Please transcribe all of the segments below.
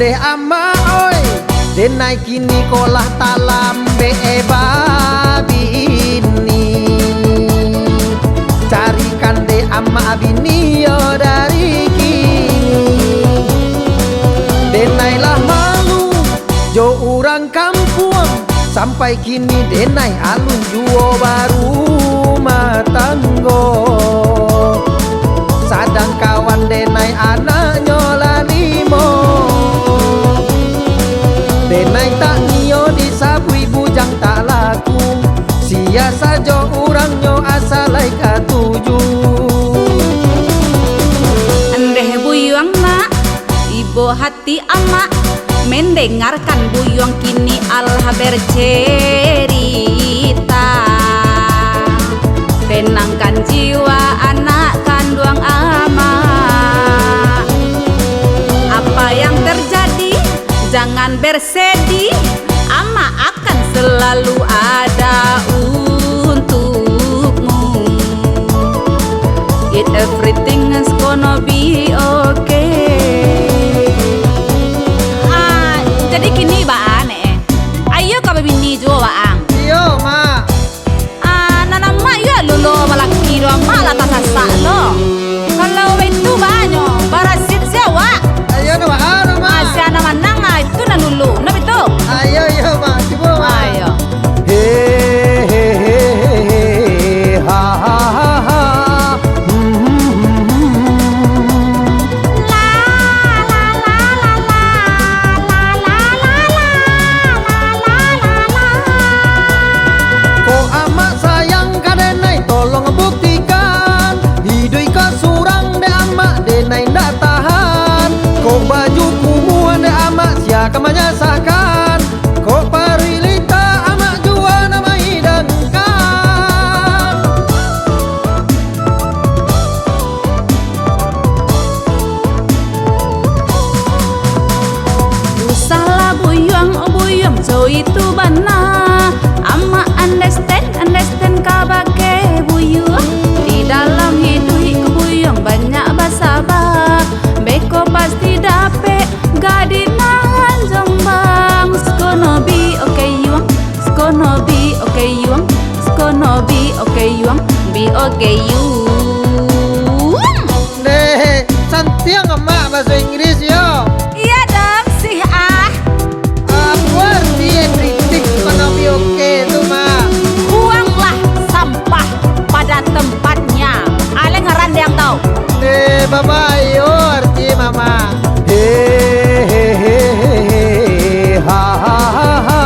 onde ama oi denai kini kolah talam be babi ini carikan de ama bini yo dari kini denai lah malu jo orang kampung sampai kini denai alun juo baru matanggo sadang kawan denai anaknya lalimo denai tak nio disabui bujang tak laku sia saja orangnya asalai katuju andeh buyuang nak ibu hati amak mendengarkan buyuang kini Allah bercerita tenangkan jiwa anak kandung ama apa yang terjadi jangan bersedih ama akan selalu ada untukmu everything is gonna be okay. Jadi kini baan ayo ka bini jo baang iyo ma nanang ma yo lolo malaki do mala tasasa lo kalau itu banyo barasit sewa ayo no baano ma asya naman nanga itu nanulu no bito ayo iyo ma tibo ma ayo he he he he ha ha ha ha kamanya sakan ko parilita amak jua nama hidangkan usahlah buyuang so itu bana ama understand kabake buyuang di dalam hidup buyuang banyak basabah beko pasti dape gadina Jombang, it's gonna be okay you, it's gonna be okay you, it's gonna be okay you, be okay you. Deh, santiang emak bahasa Inggris yo. Iya dong sih Aku arti everything gonna be okay tu mak. Buanglah sampah pada tempatnya. Ale ngaran yang tahu. Deh, bapa yo arti mama. He he he he ha ha ha ha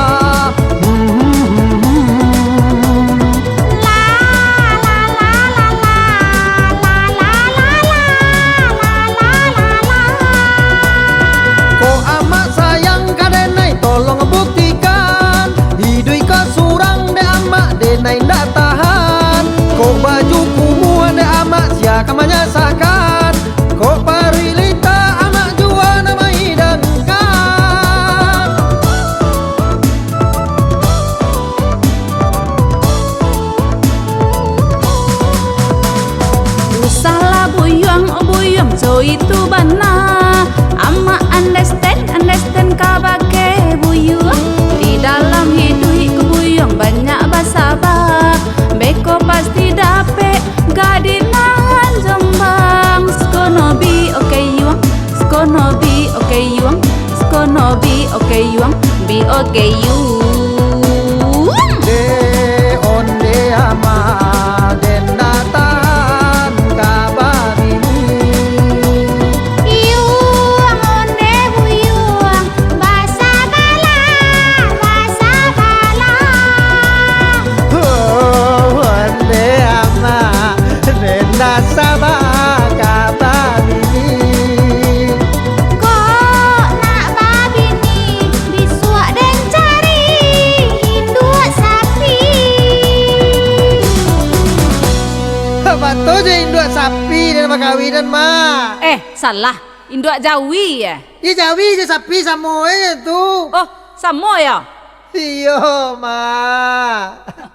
kok amak sayang kadenai tolong buktikan hidui ka surang de amak denai ndak tahan kok baju kumua de amak sia kamanya sakan kok parilita amak jua nama hidangkan usahlah buyuang so itu bana ama understand kabake buyuang di dalam hidup buyuang banyak basabah beko pasti dape gadinahan Jombang it's gonna be okay you it's gonna be okay you it's gonna be okay you be okay you de onde ama den datan kababini Iuang onde buyuang basa bala onde ama den dasaba kababini kok nak babini bisuak dan cari induk sapi Betul je induk sapi dan perkawinan mak. salah induk Jawi ya Ya Jawi je sapi sama tu. oh sama ya Iya mak.